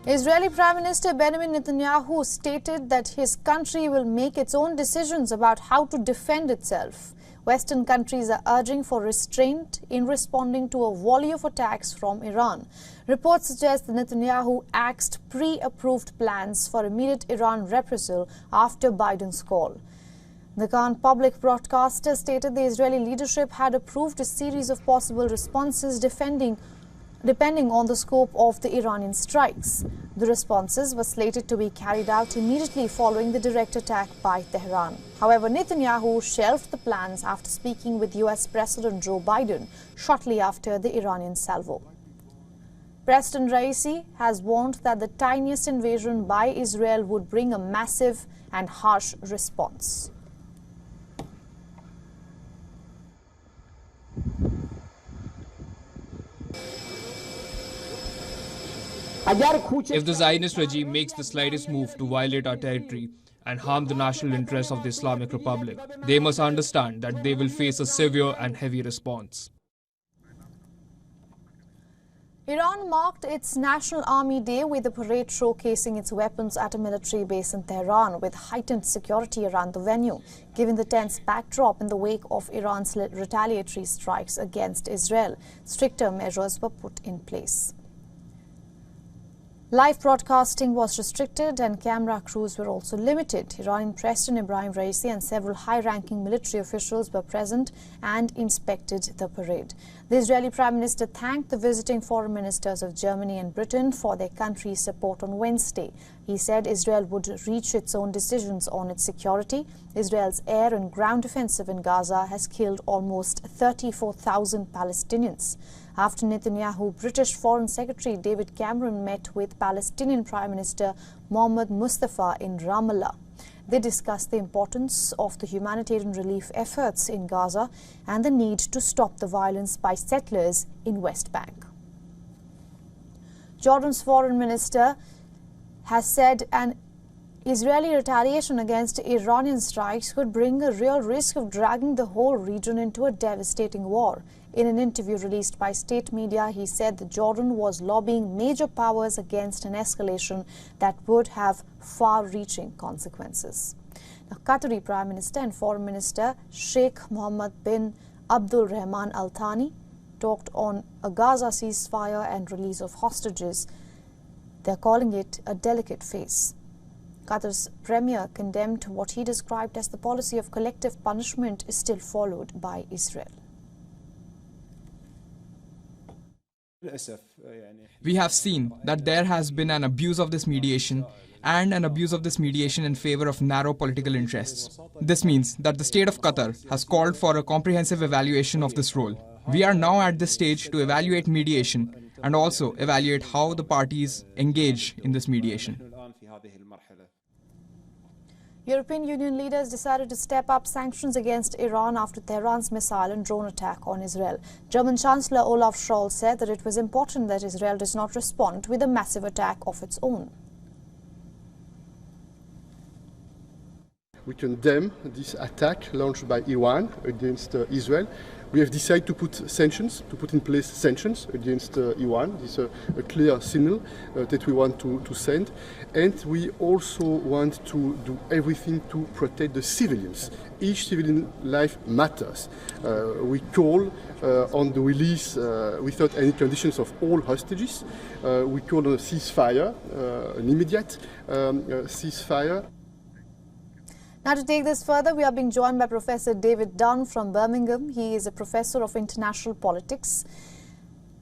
Israeli Prime Minister Benjamin Netanyahu stated that his country will make its own decisions about how to defend itself. Western countries are urging for restraint in responding to a volley of attacks from Iran. Reports suggest that Netanyahu axed pre-approved plans for immediate Iran reprisal after Biden's call. The Khan public broadcaster stated the Israeli leadership had approved a series of possible responses depending on the scope of the Iranian strikes. The responses were slated to be carried out immediately following the direct attack by Tehran. However, Netanyahu shelved the plans after speaking with US President Joe Biden shortly after the Iranian salvo. President Raisi has warned that the tiniest invasion by Israel would bring a massive and harsh response. If the Zionist regime makes the slightest move to violate our territory and harm the national interests of the Islamic Republic, they must understand that they will face a severe and heavy response. Iran marked its National Army Day with a parade showcasing its weapons at a military base in Tehran, with heightened security around the venue, given the tense backdrop in the wake of Iran's retaliatory strikes against Israel. Stricter measures were put in place. Live broadcasting was restricted and camera crews were also limited. Iranian President Ibrahim Raisi and several high-ranking military officials were present and inspected the parade. The Israeli Prime Minister thanked the visiting foreign ministers of Germany and Britain for their country's support on Wednesday. He said Israel would reach its own decisions on its security. Israel's air and ground offensive in Gaza has killed almost 34,000 Palestinians. After Netanyahu, British Foreign Secretary David Cameron met with Palestinian Prime Minister Mohammed Mustafa in Ramallah. They discussed the importance of the humanitarian relief efforts in Gaza and the need to stop the violence by settlers in West Bank. Jordan's foreign minister has said an Israeli retaliation against Iranian strikes could bring a real risk of dragging the whole region into a devastating war. In an interview released by state media, he said that Jordan was lobbying major powers against an escalation that would have far-reaching consequences. Now, Qatari Prime Minister and Foreign Minister Sheikh Mohammed bin Abdul Rahman Al Thani talked on a Gaza ceasefire and release of hostages. They're calling it a delicate phase. Qatar's premier condemned what he described as the policy of collective punishment is still followed by Israel. We have seen that there has been an abuse of this mediation and an abuse of this mediation in favor of narrow political interests. This means that the state of Qatar has called for a comprehensive evaluation of this role. We are now at this stage to evaluate mediation and also evaluate how the parties engage in this mediation. European Union leaders decided to step up sanctions against Iran after Tehran's missile and drone attack on Israel. German Chancellor Olaf Scholz said that it was important that Israel does not respond with a massive attack of its own. We condemn this attack launched by Iran against Israel. We have decided to put in place sanctions against Iran. This is a clear signal that we want to send. And we also want to do everything to protect the civilians. Each civilian life matters. We call on the release without any conditions of all hostages. We call on a ceasefire, an immediate ceasefire. Now, to take this further, we are being joined by Professor David Dunn from Birmingham. He is a professor of international politics.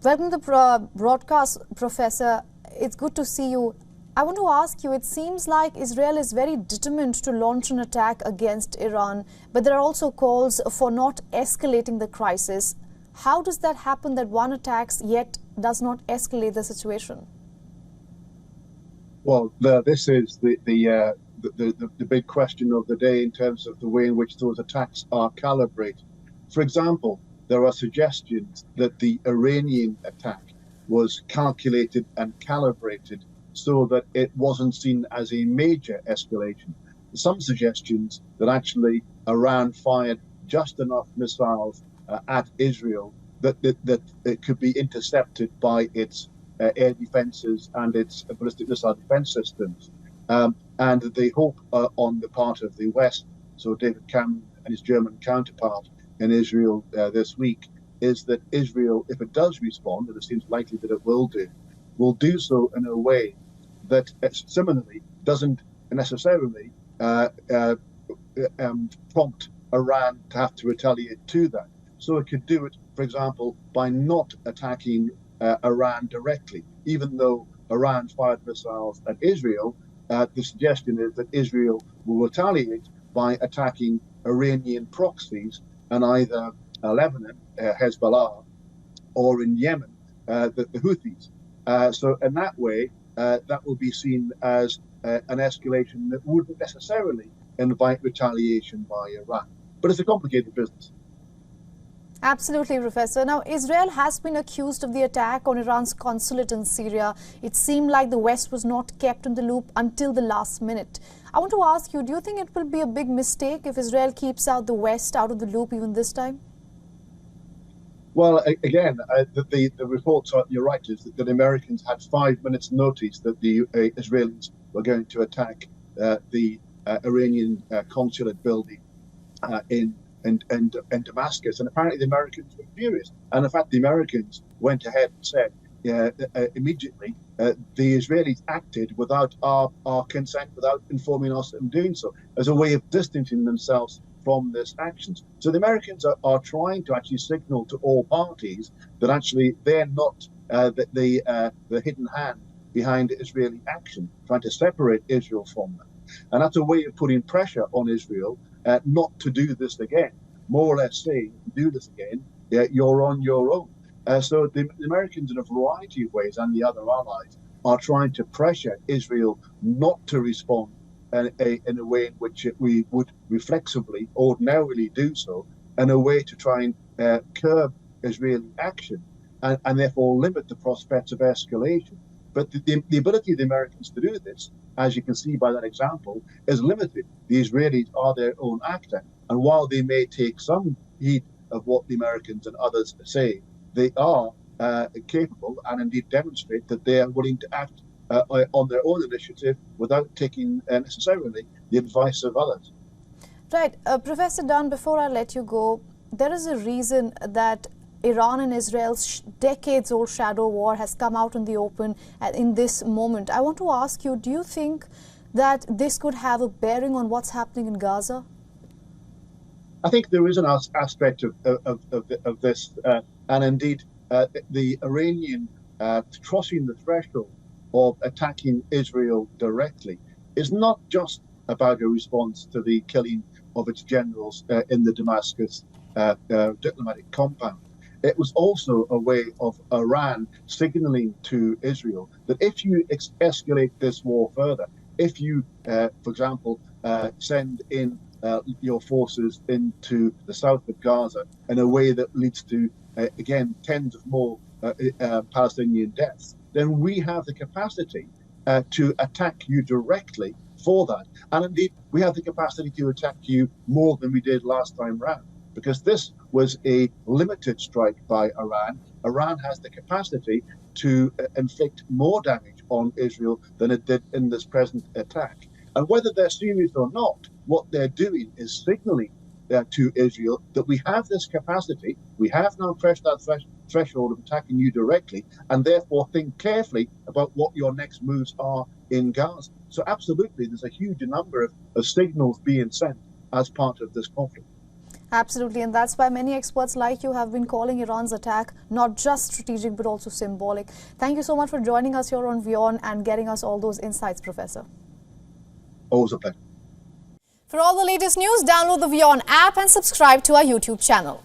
Welcome to the broadcast, Professor. It's good to see you. I want to ask you, it seems like Israel is very determined to launch an attack against Iran, but there are also calls for not escalating the crisis. How does that happen that one attacks yet does not escalate the situation? Well, this is the big question of the day in terms of the way in which those attacks are calibrated. For example, there are suggestions that the Iranian attack was calculated and calibrated so that it wasn't seen as a major escalation. Some suggestions that actually Iran fired just enough missiles at Israel that it could be intercepted by its air defences and its ballistic missile defence systems. And the hope on the part of the West, so David Cameron and his German counterpart in Israel this week, is that Israel, if it does respond, and it seems likely that it will do so in a way that similarly doesn't necessarily prompt Iran to have to retaliate to that. So it could do it, for example, by not attacking Iran directly, even though Iran fired missiles at Israel. The suggestion is that Israel will retaliate by attacking Iranian proxies in either Lebanon, Hezbollah, or in Yemen, the Houthis. So in that way, that will be seen as an escalation that wouldn't necessarily invite retaliation by Iran. But it's a complicated business. Absolutely, Professor. Now, Israel has been accused of the attack on Iran's consulate in Syria. It seemed like the West was not kept in the loop until the last minute. I want to ask you, do you think it will be a big mistake if Israel keeps the West out of the loop even this time? Well, again, the reports are, you're right, is that the Americans had 5 minutes notice that the Israelis were going to attack the Iranian consulate building in Damascus, and apparently the Americans were furious. And in fact, the Americans went ahead and said immediately the Israelis acted without our consent, without informing us in doing so, as a way of distancing themselves from this actions. So the Americans are trying to actually signal to all parties that actually they're not the hidden hand behind Israeli action, trying to separate Israel from them. And that's a way of putting pressure on Israel not to do this again, more or less saying, if you do this again, you're on your own. So the Americans, in a variety of ways, and the other allies, are trying to pressure Israel not to respond in a way in which we would reflexively, ordinarily do so, in a way to try and curb Israeli action and therefore limit the prospects of escalation. But the ability of the Americans to do this, as you can see by that example, is limited. The Israelis are their own actor. And while they may take some heed of what the Americans and others say, they are capable and indeed demonstrate that they are willing to act on their own initiative without taking necessarily the advice of others. Right. Professor Dunn, before I let you go, there is a reason that Iran and Israel's decades-old shadow war has come out in the open in this moment. I want to ask you, do you think that this could have a bearing on what's happening in Gaza? I think there is an aspect of this, and indeed the Iranian crossing the threshold of attacking Israel directly is not just about a response to the killing of its generals in the Damascus diplomatic compound. It was also a way of Iran signaling to Israel that if you escalate this war further, if you, for example, send in your forces into the south of Gaza in a way that leads to, again, tens of more Palestinian deaths, then we have the capacity to attack you directly for that. And indeed, we have the capacity to attack you more than we did last time round, because this was a limited strike by Iran. Iran has the capacity to inflict more damage on Israel than it did in this present attack. And whether they're serious or not, what they're doing is signaling to Israel that we have this capacity, we have now crossed that threshold of attacking you directly, and therefore think carefully about what your next moves are in Gaza. So absolutely, there's a huge number of signals being sent as part of this conflict. Absolutely, and that's why many experts like you have been calling Iran's attack not just strategic but also symbolic. Thank you so much for joining us here on WION and getting us all those insights, Professor. Always a pleasure. For all the latest news, download the WION app and subscribe to our YouTube channel.